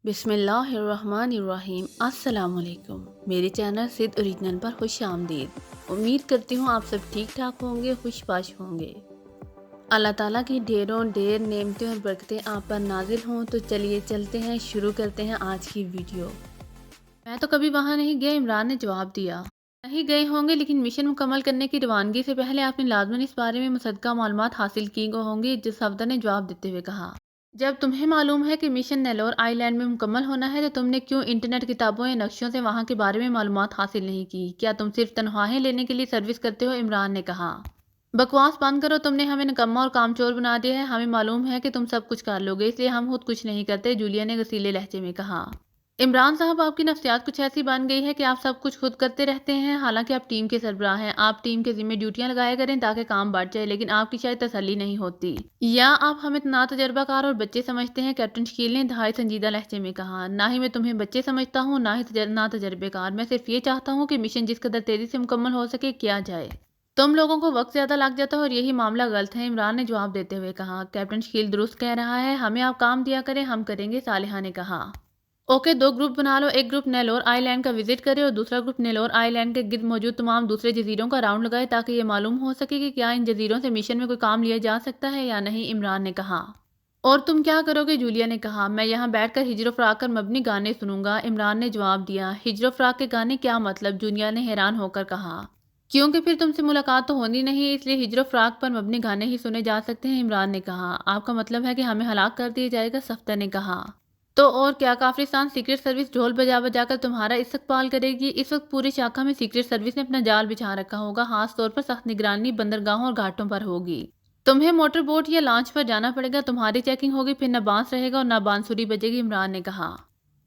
بسم اللہ الرحمن الرحیم۔ السلام علیکم، میرے چینل سید اوریجنل پر خوش آمدید۔ امید کرتی ہوں آپ سب ٹھیک ٹھاک ہوں گے، خوش باش ہوں گے۔ اللہ تعالیٰ کی ڈھیروں ڈھیر نعمتیں اور برکتیں آپ پر نازل ہوں۔ تو چلیے چلتے ہیں، شروع کرتے ہیں آج کی ویڈیو۔ میں تو کبھی وہاں نہیں گیا، عمران نے جواب دیا۔ نہیں گئے ہوں گے، لیکن مشن مکمل کرنے کی روانگی سے پہلے آپ نے لازماً اس بارے میں مصدقہ معلومات حاصل کی ہوں گی، یافتہ نے جواب دیتے ہوئے کہا۔ جب تمہیں معلوم ہے کہ مشن نیلور آئی لینڈ میں مکمل ہونا ہے تو تم نے کیوں انٹرنیٹ کتابوں یا نقشوں سے وہاں کے بارے میں معلومات حاصل نہیں کی؟ کیا تم صرف تنخواہیں لینے کے لیے سروس کرتے ہو؟ عمران نے کہا۔ بکواس بند کرو، تم نے ہمیں نکما اور کامچور بنا دیا ہے۔ ہمیں معلوم ہے کہ تم سب کچھ کر لو گے، اس لیے ہم خود کچھ نہیں کرتے، جولیا نے غصیلے لہجے میں کہا۔ عمران صاحب، آپ کی نفسیات کچھ ایسی بن گئی ہے کہ آپ سب کچھ خود کرتے رہتے ہیں، حالانکہ آپ ٹیم کے سربراہ ہیں۔ آپ ٹیم کے ذمہ ڈیوٹیاں لگایا کریں تاکہ کام بڑھ جائے، لیکن آپ کی شاید تسلی نہیں ہوتی، یا آپ ہمیں نا تجربہ کار اور بچے سمجھتے ہیں، کیپٹن شکیل نے انتہائی سنجیدہ لہجے میں کہا۔ نہ ہی میں تمہیں بچے سمجھتا ہوں، نہ ہی نا تجربہ کار۔ میں صرف یہ چاہتا ہوں کہ مشن جس قدر تیزی سے مکمل ہو سکے کیا جائے۔ تم لوگوں کو وقت زیادہ لگ جاتا ہے اور یہی معاملہ غلط ہے، عمران نے جواب دیتے ہوئے کہا۔ کیپٹن شکیل درست کہہ رہا ہے، ہمیں آپ کام دیا کریں، ہم کریں گے، صالحہ نے کہا۔ اوکے، 2 گروپ بنا لو، ایک گروپ نیلور آئی لینڈ کا وزٹ کرے اور دوسرا گروپ نیلور آئی لینڈ کے گرد موجود تمام دوسرے جزیروں کا راؤنڈ لگائے تاکہ یہ معلوم ہو سکے کہ کیا ان جزیروں سے مشن میں کوئی کام لیا جا سکتا ہے یا نہیں، عمران نے کہا۔ اور تم کیا کرو گے؟ جولیا نے کہا۔ میں یہاں بیٹھ کر ہجر و فراق پر مبنی گانے سنوں گا، عمران نے جواب دیا۔ ہجر و فراق کے گانے کیا مطلب؟ جولیا نے حیران ہو کر کہا۔ کیونکہ پھر تم سے ملاقات تو ہونی نہیں، اس لیے ہجر و فراق پر مبنی گانے ہی سنے جا سکتے ہیں، عمران نے کہا۔ آپ کا مطلب ہے کہ ہمیں ہلاک کر دیا جائے گا؟ یافتہ نے کہا۔ تو اور کیا، کافرستان سیکرٹ سروس ڈھول بجا بجا کر تمہارا استقبال کرے گی۔ اس وقت پورے شاخہ میں سیکرٹ سروس نے اپنا جال بچھا رکھا ہوگا، خاص طور پر سخت نگرانی بندرگاہوں اور گھاٹوں پر ہوگی۔ تمہیں موٹر بوٹ یا لانچ پر جانا پڑے گا، تمہاری چیکنگ ہوگی، پھر نہ بانس رہے گا اور نہ بانسری بجے گی، عمران نے کہا۔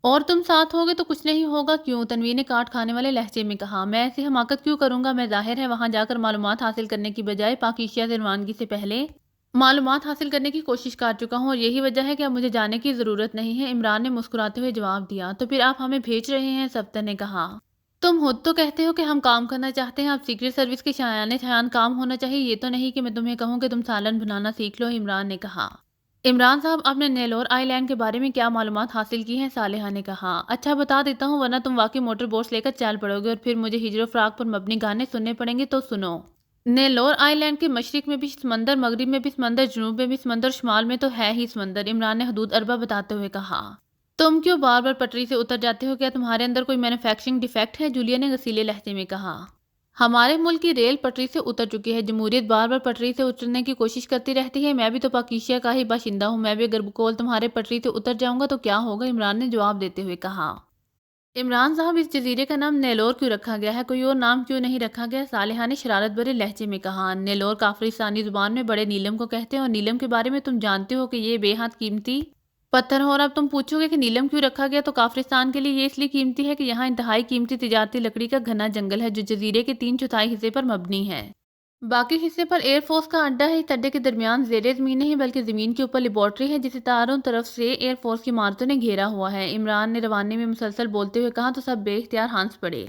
اور تم ساتھ ہوگے تو کچھ نہیں ہوگا؟ کیوں؟ تنویر نے کاٹ کھانے والے لہجے میں کہا۔ میں ایسی حماقت کیوں کروں گا؟ میں ظاہر ہے وہاں جا کر معلومات حاصل کرنے کی بجائے پاکیزہ سے روانگی سے پہلے معلومات حاصل کرنے کی کوشش کر چکا ہوں، اور یہی وجہ ہے کہ اب مجھے جانے کی ضرورت نہیں ہے، عمران نے مسکراتے ہوئے جواب دیا۔ تو پھر آپ ہمیں بھیج رہے ہیں؟ یافتہ نے کہا۔ تم خود تو کہتے ہو کہ ہم کام کرنا چاہتے ہیں، اب سیکرٹ سروس کے شایان کام ہونا چاہیے، یہ تو نہیں کہ میں تمہیں کہوں کہ تم سالن بنانا سیکھ لو، عمران نے کہا۔ عمران صاحب، آپ نے نیلور آئی لینڈ کے بارے میں کیا معلومات حاصل کی ہیں؟ صالحہ نے کہا۔ اچھا بتا دیتا ہوں، ورنہ تم واقعی موٹر بوٹس لے کر چل پڑو گے اور پھر مجھے ہجر و فراق پر مبنی گانے سننے پڑیں گے، تو سنو۔ نیلور آئی لینڈ کے مشرق میں بھی سمندر، مغرب میں بھی سمندر، جنوب میں بھی سمندر، شمال میں تو ہے ہی سمندر، عمران نے حدود اربع بتاتے ہوئے کہا۔ تم کیوں بار بار پٹری سے اتر جاتے ہو؟ کیا تمہارے اندر کوئی مینوفیکچرنگ ڈیفیکٹ ہے؟ جولیا نے غصیلے لہجے میں کہا۔ ہمارے ملک کی ریل پٹری سے اتر چکی ہے، جمہوریت بار بار پٹری سے اترنے کی کوشش کرتی رہتی ہے، میں بھی تو پاکیزہ کا ہی باشندہ ہوں، میں بھی اگر بقول تمہارے پٹری سے اتر جاؤں گا تو کیا ہوگا، عمران نے جواب دیتے ہوئے کہا۔ عمران صاحب، اس جزیرے کا نام نیلور کیوں رکھا گیا ہے؟ کوئی اور نام کیوں نہیں رکھا گیا؟ صالحہ نے شرارت بھرے لہجے میں کہا۔ نیلور کافرستانی زبان میں بڑے نیلم کو کہتے ہیں، اور نیلم کے بارے میں تم جانتے ہو کہ یہ بے حد قیمتی پتھر ہے، اور اب تم پوچھو گے کہ نیلم کیوں رکھا گیا، تو کافرستان کے لیے یہ اس لیے قیمتی ہے کہ یہاں انتہائی قیمتی تجارتی لکڑی کا گھنا جنگل ہے جو جزیرے کے 3/4 حصے پر مبنی ہے۔ باقی حصے پر ایئر فورس کا اڈا ہے، اس اڈے کے درمیان زیر زمین نہیں بلکہ زمین کے اوپر لیبارٹری ہے جسے چاروں طرف سے ایئر فورس کی عمارتوں نے گھیرا ہوا ہے، عمران نے روانی میں مسلسل بولتے ہوئے کہا، تو سب بے اختیار ہنس پڑے۔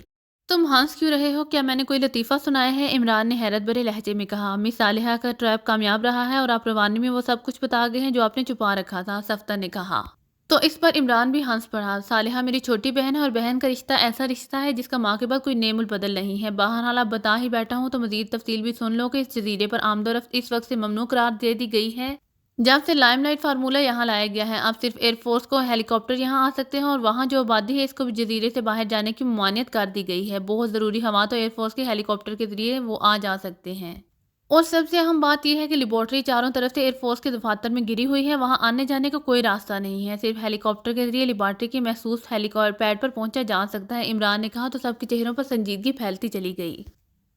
تم ہنس کیوں رہے ہو؟ کیا میں نے کوئی لطیفہ سنایا ہے؟ عمران نے حیرت بھرے لہجے میں کہا۔ مس صالحہ کا ٹریپ کامیاب رہا ہے اور آپ روانی میں وہ سب کچھ بتا گئے ہیں جو آپ نے چھپا رکھا تھا، یافتہ نے کہا۔ تو اس پر عمران بھی ہنس پڑا۔ صالحہ میری چھوٹی بہن ہے، اور بہن کا رشتہ ایسا رشتہ ہے جس کا ماں کے بعد کوئی نیم البدل نہیں ہے۔ بہرحال اب بتا ہی بیٹھا ہوں تو مزید تفصیل بھی سن لو کہ اس جزیرے پر آمد و رفت اس وقت سے ممنوع قرار دے دی گئی ہے جب سے لائم لائٹ فارمولہ یہاں لایا گیا ہے۔ اب صرف ایئر فورس کو ہیلی کاپٹر یہاں آ سکتے ہیں، اور وہاں جو آبادی ہے اس کو بھی جزیرے سے باہر جانے کی ممانعت کر دی گئی ہے۔ بہت ضروری ہوا تو ایئر فورس کے ہیلی کاپٹر کے ذریعے وہ آ جا سکتے ہیں، اور سب سے اہم بات یہ ہے کہ لیبارٹری چاروں طرف سے ایئر فورس کے دفاتر میں گری ہوئی ہے، وہاں آنے جانے کا کوئی راستہ نہیں ہے، صرف ہیلی کاپٹر کے ذریعے لیبارٹری کے محسوس ہیلی پیڈ پر پہنچا جا سکتا ہے، عمران نے کہا۔ تو سب کے چہروں پر سنجیدگی پھیلتی چلی گئی۔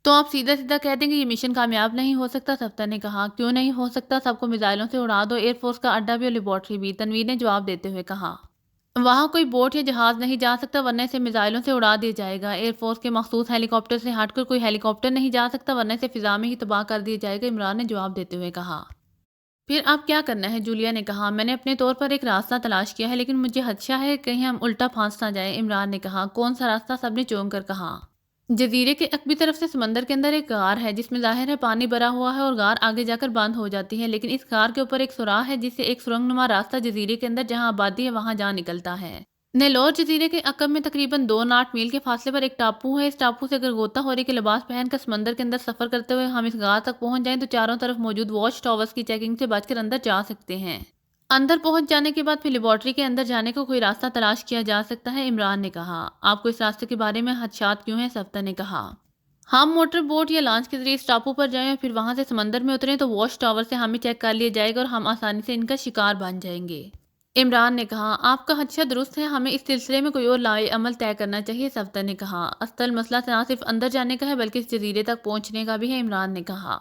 تو آپ سیدھا سیدھا کہہ دیں کہ یہ مشن کامیاب نہیں ہو سکتا، یافتہ نے کہا۔ کیوں نہیں ہو سکتا؟ سب کو میزائلوں سے اڑا دو، ایئر فورس کا اڈا بھی اور لیبارٹری بھی، تنویر نے جواب دیتے ہوئے کہا۔ وہاں کوئی بوٹ یا جہاز نہیں جا سکتا ورنہ اسے میزائلوں سے اڑا دیا جائے گا، ایئر فورس کے مخصوص ہیلی کاپٹر سے ہٹ کر کوئی ہیلی کاپٹر نہیں جا سکتا ورنہ اسے فضا میں ہی تباہ کر دیا جائے گا، عمران نے جواب دیتے ہوئے کہا۔ پھر آپ کیا کرنا ہے؟ جولیا نے کہا۔ میں نے اپنے طور پر ایک راستہ تلاش کیا ہے، لیکن مجھے خدشہ ہے کہیں ہم الٹا پھانس نہ جائیں، عمران نے کہا۔ کون سا راستہ؟ سب نے چونک کر کہا۔ جزیرے کے عقبی طرف سے سمندر کے اندر ایک غار ہے جس میں ظاہر ہے پانی بھرا ہوا ہے اور غار آگے جا کر بند ہو جاتی ہے، لیکن اس غار کے اوپر ایک سوراخ ہے جس سے ایک سرنگ نما راستہ جزیرے کے اندر جہاں آبادی ہے وہاں جا نکلتا ہے۔ نیلور جزیرے کے عقب میں تقریباً 2 ناٹ میل کے فاصلے پر ایک ٹاپو ہے۔ اس ٹاپو سے اگر غوطہ خوری کے لباس پہن کر سمندر کے اندر سفر کرتے ہوئے ہم اس غار تک پہنچ جائیں تو چاروں طرف موجود واچ ٹاورز کی چیکنگ سے بچ کر اندر جا سکتے ہیں۔ اندر پہنچ جانے کے بعد پھر لیبارٹری کے اندر جانے کا کوئی راستہ تلاش کیا جا سکتا ہے، عمران نے کہا۔ آپ کو اس راستے کے بارے میں خدشات کیوں ہیں؟ یافتہ نے کہا۔ ہم موٹر بوٹ یا لانچ کے ذریعے اس ٹاپو پر جائیں اور پھر وہاں سے سمندر میں اتریں تو واچ ٹاور سے ہمیں چیک کر لیا جائے گا اور ہم آسانی سے ان کا شکار بن جائیں گے، عمران نے کہا۔ آپ کا خدشہ درست ہے، ہمیں اس سلسلے میں کوئی اور لائے عمل طے کرنا چاہیے، یافتہ نے کہا۔ اصل مسئلہ نہ صرف اندر جانے کا ہے بلکہ اس جزیرے تک پہنچنے کا بھی ہے، عمران نے کہا۔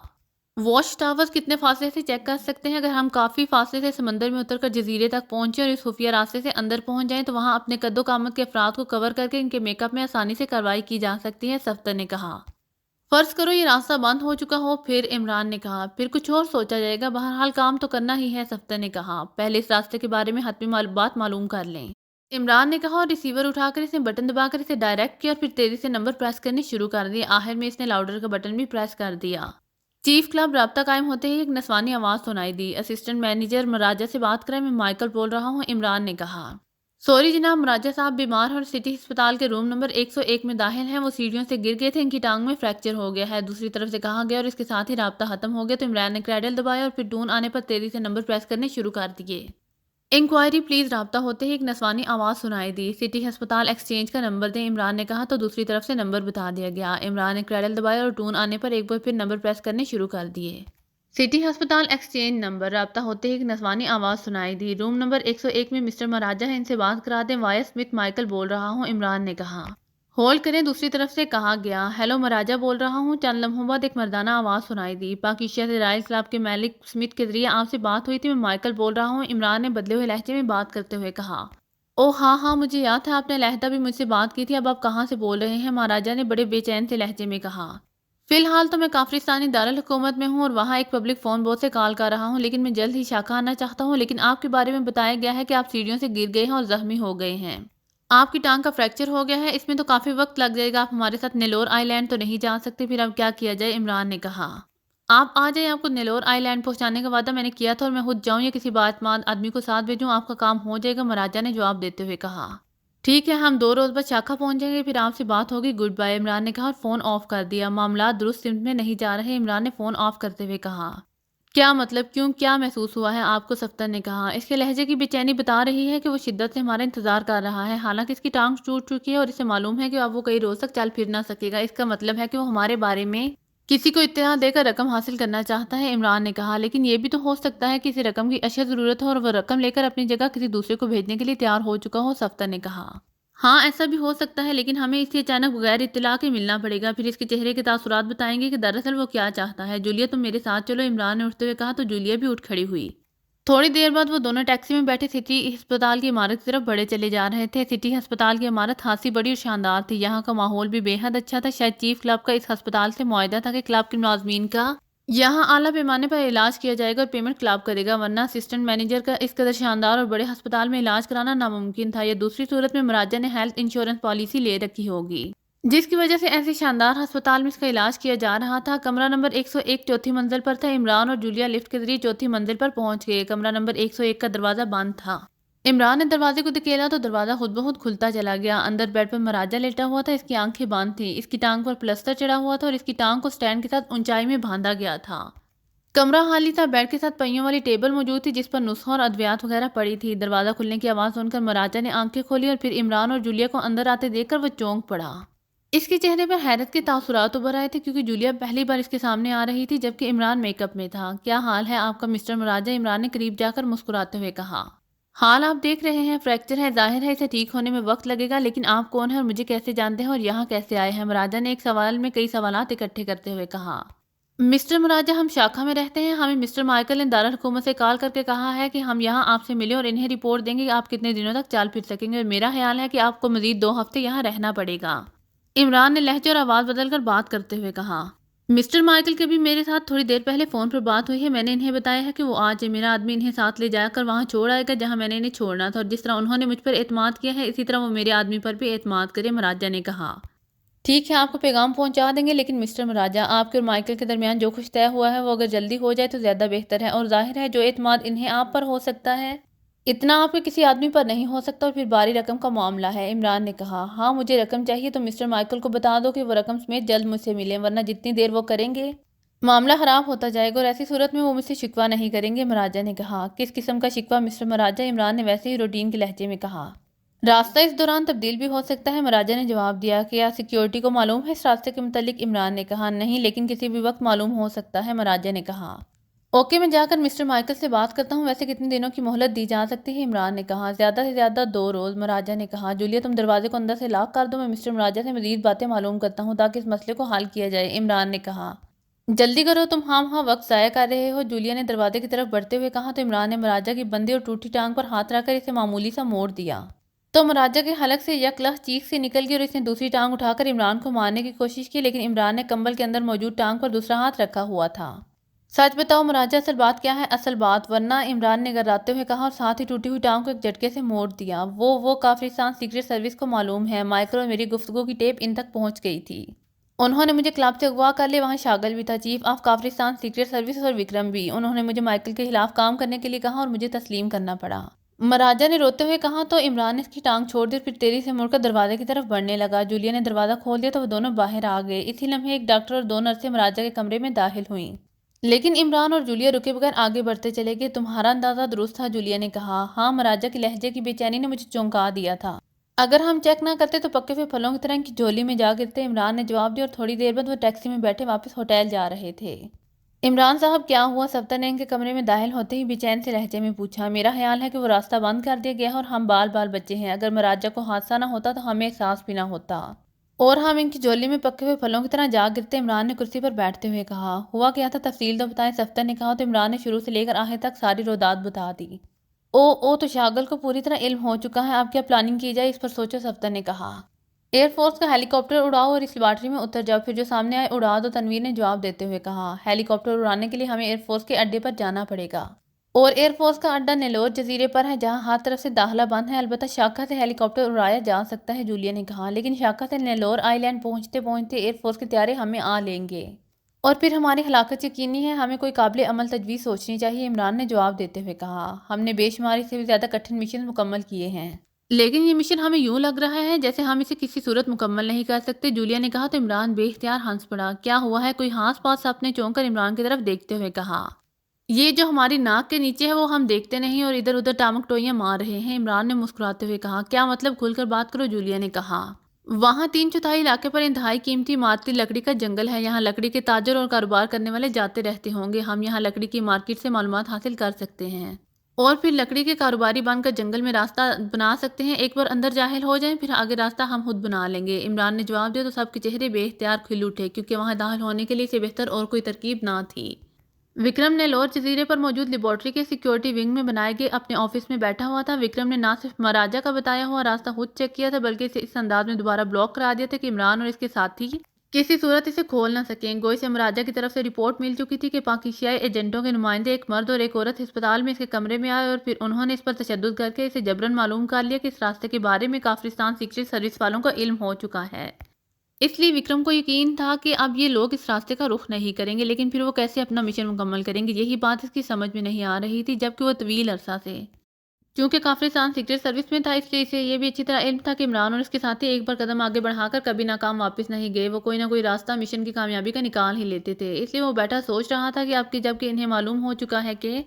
واچ ٹاورز کتنے فاصلے سے چیک کر سکتے ہیں؟ اگر ہم کافی فاصلے سے سمندر میں اتر کر جزیرے تک پہنچیں اور اس خفیہ راستے سے اندر پہنچ جائیں تو وہاں اپنے قد و قامت کے افراد کو کور کر کے ان کے میک اپ میں آسانی سے کارروائی کی جا سکتی ہے، یافتہ نے کہا۔ فرض کرو یہ راستہ بند ہو چکا ہو، پھر؟ عمران نے کہا۔ پھر کچھ اور سوچا جائے گا، بہرحال کام تو کرنا ہی ہے، یافتہ نے کہا۔ پہلے اس راستے کے بارے میں حتمی بات معلوم کر لیں، عمران نے کہا، اور ریسیور اٹھا کر اس نے بٹن دبا کر اسے ڈائریکٹ کیا اور پھر تیزی سے نمبر پریس کرنے شروع کر دیے۔ آخر میں اس نے لاؤڈر کا بٹن بھی پریس کر دیا۔ چیف کلب رابطہ قائم ہوتے ہی ایک نسوانی آواز سنائی دی۔ اسسٹنٹ مینیجر مراجہ سے بات کریں، میں مائیکل بول رہا ہوں، عمران نے کہا۔ سوری جناب، مراجہ صاحب بیمار ہیں اور سٹی ہسپتال کے روم نمبر 101 میں داخل ہیں، وہ سیڑھیوں سے گر گئے تھے، ان کی ٹانگ میں فریکچر ہو گیا ہے، دوسری طرف سے کہا گیا اور اس کے ساتھ ہی رابطہ ختم ہو گیا تو عمران نے کریڈل دبایا اور پھر ٹون آنے پر تیزی سے نمبر پریس کرنے شروع کر دیے۔ انکوائری پلیز، رابطہ ہوتے ہی ایک نسوانی آواز سنائی دی۔ سٹی ہسپتال ایکسچینج کا نمبر دیں، عمران نے کہا، تو دوسری طرف سے نمبر بتا دیا گیا۔ عمران نے کریڈل دبایا اور ٹون آنے پر ایک بار پھر نمبر پریس کرنے شروع کر دیے۔ سٹی ہسپتال ایکسچینج نمبر، رابطہ ہوتے ہی ایک نسوانی آواز سنائی دی۔ روم نمبر 101 میں مسٹر مراجہ ہیں، ان سے بات کرا دیں، وائس سمتھ مائیکل بول رہا ہوں، عمران نے کہا۔ ہولڈ کریں، دوسری طرف سے کہا گیا۔ ہیلو، مراجہ بول رہا ہوں۔ چند لمحوں بعد ایک مردانہ آواز سنائی دی۔ پاکیشیا سے رائل کلب کے مالک سمتھ کے ذریعے آپ سے بات ہوئی تھی، میں مائیکل بول رہا ہوں، عمران نے بدلے ہوئے لہجے میں بات کرتے ہوئے کہا۔ اوہ ہاں، مجھے یاد ہے، آپ نے علیحدہ بھی مجھ سے بات کی تھی، اب آپ کہاں سے بول رہے ہیں؟ مہاراجہ نے بڑے بے چین سے لہجے میں کہا۔ فی الحال تو میں کافرستانی دارالحکومت میں ہوں اور وہاں ایک پبلک فون بوتھ سے کال کر رہا ہوں، لیکن میں جلد ہی شاخہ آنا چاہتا ہوں، لیکن آپ کے بارے میں بتایا گیا ہے کہ آپ سیڑھیوں سے گر گئے ہیں اور زخمی ہو گئے ہیں۔ آپ کی ٹانگ کا فریکچر ہو گیا ہے، اس میں تو کافی وقت لگ جائے گا، آپ ہمارے ساتھ نیلور آئی لینڈ تو نہیں جا سکتے، پھر اب کیا کیا جائے؟ عمران نے کہا۔ آپ آ جائیں، آپ کو نیلور آئی لینڈ پہنچانے کا وعدہ میں نے کیا تھا اور میں خود جاؤں یا کسی بااعتماد آدمی کو ساتھ بھیجوں، آپ کا کام ہو جائے گا، مہاراجہ نے جواب دیتے ہوئے کہا۔ ٹھیک ہے، ہم 2 روز بعد شاخہ پہنچ جائیں گے، پھر آپ سے بات ہوگی، گڈ بائے، عمران نے کہا اور فون آف کر دیا۔ معاملات درست سمت میں نہیں جا رہے، عمران نے فون آف کرتے ہوئے کہا۔ کیا مطلب؟ کیوں؟ کیا محسوس ہوا ہے آپ کو؟ یافتہ نے کہا۔ اس کے لہجے کی بے چینی بتا رہی ہے کہ وہ شدت سے ہمارا انتظار کر رہا ہے، حالانکہ اس کی ٹانگ ٹوٹ چکی ہے اور اسے معلوم ہے کہ اب وہ کئی روز تک چل پھر نہ سکے گا، اس کا مطلب ہے کہ وہ ہمارے بارے میں کسی کو اطلاع دے کر رقم حاصل کرنا چاہتا ہے، عمران نے کہا۔ لیکن یہ بھی تو ہو سکتا ہے کہ اسے رقم کی اشد ضرورت ہو اور وہ رقم لے کر اپنی جگہ کسی دوسرے کو بھیجنے کے لیے تیار ہو چکا ہو، یافتہ نے کہا۔ ہاں، ایسا بھی ہو سکتا ہے، لیکن ہمیں اس سے اچانک بغیر اطلاع کے ملنا پڑے گا، پھر اس کے چہرے کے تاثرات بتائیں گے کہ دراصل وہ کیا چاہتا ہے۔ جولیا، تم میرے ساتھ چلو، عمران نے اٹھتے ہوئے کہا تو جولیا بھی اٹھ کھڑی ہوئی۔ تھوڑی دیر بعد وہ دونوں ٹیکسی میں بیٹھے سٹی ہسپتال کی عمارت کی طرف بڑھے چلے جا رہے تھے۔ سٹی ہسپتال کی عمارت خاصی بڑی اور شاندار تھی، یہاں کا ماحول بھی بے حد اچھا تھا، شاید چیف کلب کا اس ہسپتال سے معاہدہ تھا کہ کلب کے ملازمین کا یہاں اعلیٰ پیمانے پر علاج کیا جائے گا اور پیمنٹ کلب کرے گا، ورنہ اسسٹنٹ مینیجر کا اس قدر شاندار اور بڑے ہسپتال میں علاج کرانا ناممکن تھا، یا دوسری صورت میں مراجہ نے ہیلتھ انشورنس پالیسی لے رکھی ہوگی جس کی وجہ سے ایسے شاندار ہسپتال میں اس کا علاج کیا جا رہا تھا۔ کمرہ نمبر 101 چوتھی منزل پر تھا، عمران اور جولیا لفٹ کے ذریعے چوتھی منزل پر پہنچ گئے۔ کمرہ نمبر 101 کا دروازہ بند تھا، عمران نے دروازے کو دھکیلا تو دروازہ خود بخود کھلتا چلا گیا۔ اندر بیڈ پر مراجہ لیٹا ہوا تھا، اس کی آنکھیں بند تھیں، اس کی ٹانگ پر پلسٹر چڑھا ہوا تھا اور اس کی ٹانگ کو سٹینڈ کے ساتھ اونچائی میں باندھا گیا تھا۔ کمرہ خالی تھا، بیڈ کے ساتھ پہیوں والی ٹیبل موجود تھی جس پر نسخوں اور ادویات وغیرہ پڑی تھی۔ دروازہ کھلنے کی آواز سن کر مراجہ نے آنکھیں کھولی اور پھر عمران اور جولیا کو اندر آتے دیکھ کر وہ چونک پڑا۔ اس کے چہرے پر حیرت کے تاثرات ابھر آئے تھے کیونکہ جولیا پہلی بار اس کے سامنے آ رہی تھی جبکہ عمران میک اپ میں تھا۔ کیا حال ہے آپ کا مسٹر مراجہ؟ عمران نے قریب جا کر مسکراتے ہوئے کہا۔ حال آپ دیکھ رہے ہیں، فریکچر ہے، ظاہر ہے اسے ٹھیک ہونے میں وقت لگے گا، لیکن آپ کون ہیں اور مجھے کیسے جانتے ہیں اور یہاں کیسے آئے ہیں؟ مراجہ نے ایک سوال میں کئی سوالات اکٹھے کرتے ہوئے کہا۔ مسٹر مراجہ، ہم شاخہ میں رہتے ہیں، ہمیں مسٹر مائیکل نے دارالحکومت سے کال کر کے کہا ہے کہ ہم یہاں آپ سے ملیں اور انہیں رپورٹ دیں گے کہ آپ کتنے دنوں تک چل پھر سکیں گے، اور میرا خیال ہے کہ آپ کو مزید 2 ہفتے یہاں رہنا پڑے گا، عمران نے لہجے اور آواز بدل کر بات کرتے ہوئے کہا۔ مسٹر مائیکل کے بھی میرے ساتھ تھوڑی دیر پہلے فون پر بات ہوئی ہے، میں نے انہیں بتایا ہے کہ وہ آج میرا آدمی انہیں ساتھ لے جا کر وہاں چھوڑ آئے گا جہاں میں نے انہیں چھوڑنا تھا، اور جس طرح انہوں نے مجھ پر اعتماد کیا ہے اسی طرح وہ میرے آدمی پر بھی اعتماد کرے، مراجہ نے کہا۔ ٹھیک ہے، آپ کو پیغام پہنچا دیں گے، لیکن مسٹر مراجہ، آپ کے اور مائیکل کے درمیان جو کچھ طے ہوا ہے وہ اگر جلدی ہو جائے تو زیادہ بہتر ہے، اور ظاہر ہے جو اعتماد انہیں آپ پر ہو سکتا ہے اتنا آپ کے کسی آدمی پر نہیں ہو سکتا، اور پھر باری رقم کا معاملہ ہے۔ عمران نے کہا، ہاں مجھے رقم چاہیے تو مسٹر مائیکل کو بتا دو کہ وہ رقم سمیت جلد مجھ سے ملیں، ورنہ جتنی دیر وہ کریں گے معاملہ خراب ہوتا جائے گا، اور ایسی صورت میں وہ مجھ سے شکوہ نہیں کریں گے۔ مراجہ نے کہا، کس قسم کا شکوہ مسٹر مراجہ؟ عمران نے ویسے ہی روٹین کے لہجے میں کہا۔ راستہ اس دوران تبدیل بھی ہو سکتا ہے، مراجہ نے جواب دیا۔ کیا سیکیورٹی کو معلوم ہے اس راستے کے متعلق؟ عمران نے کہا، نہیں، لیکن کسی بھی وقت معلوم ہو سکتا ہے، مراجہ نے کہا۔ اوکے، میں جا کر مسٹر مائیکل سے بات کرتا ہوں۔ ویسے کتنے دنوں کی مہلت دی جا سکتی ہے؟ عمران نے کہا، زیادہ سے زیادہ 2 روز، مراجہ نے کہا۔ جولیا، تم دروازے کو اندر سے لاک کر دو، میں مسٹر مراجہ سے مزید باتیں معلوم کرتا ہوں تاکہ اس مسئلے کو حل کیا جائے، عمران نے کہا۔ جلدی کرو، تم ہاں وقت ضائع کر رہے ہو، جولیا نے دروازے کی طرف بڑھتے ہوئے کہا، تو عمران نے مراجہ کی بندھی اور ٹوٹی ٹانگ پر ہاتھ رکھ کر اسے معمولی سا موڑ دیا۔ تو مراجہ کے حلق سے یک لخت چیخ سے نکل گئی اور اس نے دوسری ٹانگ اٹھا کر عمران کو مارنے کی کوشش کی، لیکن عمران نے کمبل کے اندر موجود ٹانگ پر دوسرا ہاتھ رکھا ہوا تھا۔ سچ بتاؤ مراجہ، اصل بات کیا ہے؟ اصل بات، ورنہ، عمران نے گراتے ہوئے کہا، اور ساتھ ہی ٹوٹی ہوئی ٹانگ کو ایک جھٹکے سے موڑ دیا۔ وہ کافرستان سیکرٹ سروس کو معلوم ہے، مائیکل اور میری گفتگو کی ٹیپ ان تک پہنچ گئی تھی۔ انہوں نے مجھے کلب سے اغوا کر لیا، وہاں شاگل بھی تھا، چیف آف کافرستان سیکرٹ سروس اور وکرم بھی۔ انہوں نے مجھے مائیکل کے خلاف کام کرنے کے لیے کہا اور مجھے تسلیم کرنا پڑا، مراجہ نے روتے ہوئے کہا۔ تو عمران نے اس کی ٹانگ چھوڑ دی اور پھر تیزی سے مڑ کر دروازے کی طرف بڑھنے لگا۔ جولیا نے دروازہ کھول دیا تو وہ دونوں باہر آ گئے۔ اسی لمحے ایک ڈاکٹر اور 2 نرسیں مراجہ کے کمرے میں داخل ہوئیں، لیکن عمران اور جولیا رکے بغیر آگے بڑھتے چلے گئے۔ تمہارا اندازہ درست تھا، جولیا نے کہا۔ ہاں، مراجہ کے لہجے کی بے چینی نے مجھے چونکا دیا تھا۔ اگر ہم چیک نہ کرتے تو پکے ہوئے پھلوں کی طرح ان کی جھولی میں جا گرتے، عمران نے جواب دیا، اور تھوڑی دیر بعد وہ ٹیکسی میں بیٹھے واپس ہوٹل جا رہے تھے۔ عمران صاحب، کیا ہوا؟ سفتر نے ان کے کمرے میں داخل ہوتے ہی بے چین سے لہجے میں پوچھا۔ میرا خیال ہے کہ وہ راستہ بند کر دیا گیا ہے اور ہم بال بچے ہیں۔ اگر مراجہ کو حادثہ نہ ہوتا تو ہمیں احساس بھی نہ ہوتا، اور ہم ان کی جھولی میں پکے ہوئے پھلوں کی طرح جا گرتے، عمران نے کرسی پر بیٹھتے ہوئے کہا۔ ہوا کیا تھا؟ تفصیل تو بتائیں، سفتر نے کہا۔ تو عمران نے شروع سے لے کر آخر تک ساری رویداد بتا دی۔ او تو شاگل کو پوری طرح علم ہو چکا ہے، اب کیا پلاننگ کی جائے اس پر سوچو، سفتر نے کہا۔ ایئر فورس کا ہیلی کاپٹر اڑاؤ اور اس لیبارٹری میں اتر جاؤ، پھر جو سامنے آئے اڑا دو، تنویر نے جواب دیتے ہوئے کہا۔ ہیلی کاپٹر اڑانے کے لیے ہمیں ایئر فورس کے اڈے پر جانا پڑے گا، اور ایئر فورس کا اڈا نیلور جزیرے پر ہے جہاں ہر طرف سے داخلہ بند ہے۔ البتہ شاخہ سے ہیلی کاپٹر اڑایا جا سکتا ہے، جولیا نے کہا، لیکن شاخہ سے نیلور آئی لینڈ پہنچتے پہنچتے ایئر فورس کے طیارے ہمیں آ لیں گے اور پھر ہماری ہلاکت یقینی ہے۔ ہمیں کوئی قابل عمل تجویز سوچنی چاہیے، عمران نے جواب دیتے ہوئے کہا۔ ہم نے بے شمار سے بھی زیادہ کٹھن مشن مکمل کیے ہیں، لیکن یہ مشن ہمیں یوں لگ رہا ہے جیسے ہم اسے کسی صورت مکمل نہیں کر سکتے، جولیا نے کہا۔ تو عمران بے اختیار ہنس پڑا۔ کیا ہوا ہے؟ کوئی ہانس پاس اپنے چونک کر عمران کی طرف دیکھتے ہوئے کہا۔ یہ جو ہماری ناک کے نیچے ہے وہ ہم دیکھتے نہیں اور ادھر ادھر ٹامک ٹوئیاں مار رہے ہیں، عمران نے مسکراتے ہوئے کہا۔ کیا مطلب؟ کھل کر بات کرو، جولیا نے کہا۔ وہاں 3/4 علاقے پر انتہائی قیمتی عمارتی لکڑی کا جنگل ہے، یہاں لکڑی کے تاجر اور کاروبار کرنے والے جاتے رہتے ہوں گے۔ ہم یہاں لکڑی کی مارکیٹ سے معلومات حاصل کر سکتے ہیں اور پھر لکڑی کے کاروباری بن کر جنگل میں راستہ بنا سکتے ہیں۔ ایک بار اندر داخل ہو جائیں پھر آگے راستہ ہم خود بنا لیں گے، عمران نے جواب دیا۔ تو سب کے چہرے بے اختیار کھل اٹھے کیونکہ وہاں داخل ہونے کے لیے اسے بہتر اور کوئی ترکیب نہ تھی۔ وکرم نیلور جزیرے پر موجود لیبارٹری کے سیکیورٹی ونگ میں بنائے گئے اپنے آفس میں بیٹھا ہوا تھا۔ وکرم نے نہ صرف مراجہ کا بتایا ہوا راستہ خود چیک کیا تھا بلکہ اسے اس انداز میں دوبارہ بلاک کرا دیا تھا کہ عمران اور اس کے ساتھی کسی صورت اسے کھول نہ سکیں۔ گوئی سے مراجہ کی طرف سے رپورٹ مل چکی تھی کہ پاکیزیائی ایجنٹوں کے نمائندے، ایک مرد اور ایک عورت، ہسپتال میں اس کے کمرے میں آئے اور پھر انہوں نے اس پر تشدد کر کے اسے جبراً معلوم کر لیا کہ اس راستے کے بارے میں کافرستان سیکرٹ سروس والوں کو علم ہو چکا ہے۔ اس لیے وکرم کو یقین تھا کہ اب یہ لوگ اس راستے کا رخ نہیں کریں گے، لیکن پھر وہ کیسے اپنا مشن مکمل کریں گے، یہی بات اس کی سمجھ میں نہیں آ رہی تھی، جبکہ وہ طویل عرصہ سے چونکہ کافرستان سیکرٹ سروس میں تھا اس لیے اسے یہ بھی اچھی طرح علم تھا کہ عمران اور اس کے ساتھی ایک بار قدم آگے بڑھا کر کبھی ناکام واپس نہیں گئے، وہ کوئی نہ کوئی راستہ مشن کی کامیابی کا نکال ہی لیتے تھے۔ اس لیے وہ بیٹھا سوچ رہا تھا کہ اب کہ جب کہ انہیں معلوم ہو چکا ہے کہ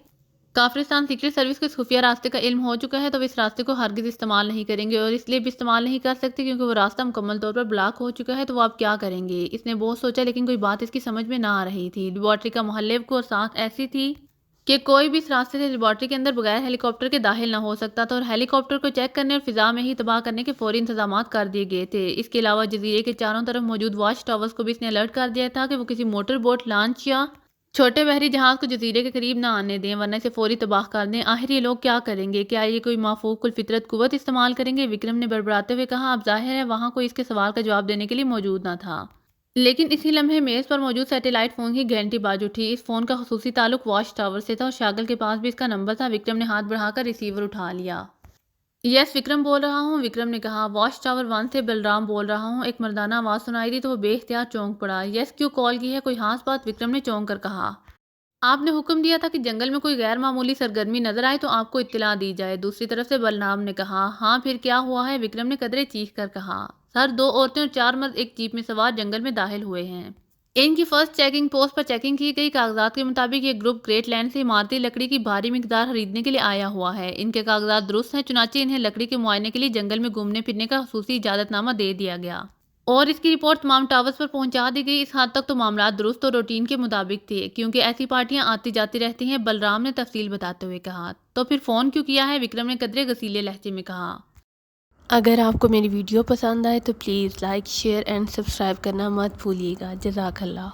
کافرستان سیکرٹ سروس کو اس خفیہ راستے کا علم ہو چکا ہے تو وہ اس راستے کو ہرگز استعمال نہیں کریں گے، اور اس لیے بھی استعمال نہیں کر سکتے کیونکہ وہ راستہ مکمل طور پر بلاک ہو چکا ہے۔ تو وہ اب کیا کریں گے؟ اس نے بہت سوچا لیکن کوئی بات اس کی سمجھ میں نہ آ رہی تھی۔ لیبارٹری کا محلب کو اور ساتھ ایسی تھی کہ کوئی بھی اس راستے سے لیبارٹری کے اندر بغیر ہیلی کاپٹر کے داخل نہ ہو سکتا تھا، اور ہیلی کاپٹر کو چیک کرنے اور فضا میں ہی تباہ کرنے کے فوری انتظامات کر دیے گئے تھے۔ اس کے علاوہ جزیرے کے چاروں طرف موجود واچ ٹاورز کو بھی اس نے الرٹ کر دیا تھا کہ وہ کسی موٹر بوٹ لانچ یا چھوٹے بحری جہاز کو جزیرے کے قریب نہ آنے دیں ورنہ اسے فوری تباہ کر دیں۔ آخر یہ لوگ کیا کریں گے؟ کیا یہ کوئی مافوق الفطرت قوت استعمال کریں گے؟ وکرم نے بڑبڑاتے ہوئے کہا۔ اب ظاہر ہے وہاں کوئی اس کے سوال کا جواب دینے کے لیے موجود نہ تھا، لیکن اسی لمحے میز پر موجود سیٹلائٹ فون کی گھنٹی باز اٹھی۔ اس فون کا خصوصی تعلق واچ ٹاور سے تھا اور شاگل کے پاس بھی اس کا نمبر تھا۔ وکرم نے ہاتھ بڑھا کر ریسیور اٹھا لیا۔ یس وکرم بول رہا ہوں، وکرم نے کہا۔ واچ ٹاور 1 سے بلرام بول رہا ہوں۔ ایک مردانہ آواز سنائی دی تو وہ بے اختیار چونک پڑا۔ یس کیوں کال کی ہے؟ کوئی خاص بات؟ وکرم نے چونک کر کہا۔ آپ نے حکم دیا تھا کہ جنگل میں کوئی غیر معمولی سرگرمی نظر آئے تو آپ کو اطلاع دی جائے، دوسری طرف سے بلرام نے کہا۔ ہاں پھر کیا ہوا ہے؟ وکرم نے قدرے چیخ کر کہا۔ سر 2 عورتیں اور 4 مرد ایک جیپ میں سوار جنگل میں داخل ہوئے ہیں۔ ان کی فرسٹ چیکنگ پوسٹ پر چیکنگ کی گئی۔ کاغذات کے مطابق یہ گروپ گریٹ لینڈ سے عمارتی لکڑی کی بھاری مقدار خریدنے کے لیے آیا ہوا ہے۔ ان کے کاغذات درست ہیں، چنانچہ انہیں لکڑی کے معائنے کے لیے جنگل میں گھومنے پھرنے کا خصوصی اجازت نامہ دے دیا گیا اور اس کی رپورٹ تمام ٹاورز پر پہنچا دی گئی۔ اس حد تک تو معاملات درست اور روٹین کے مطابق تھے کیونکہ ایسی پارٹیاں آتی جاتی رہتی ہیں، بلرام نے تفصیل بتاتے ہوئے کہا۔ تو پھر فون کیوں کیا ہے؟ وکرم نے قدرے غصیلے لہجے میں کہا۔ اگر آپ کو میری ویڈیو پسند آئے تو please like, share and subscribe کرنا مت بھولیے گا۔ جزاک اللہ۔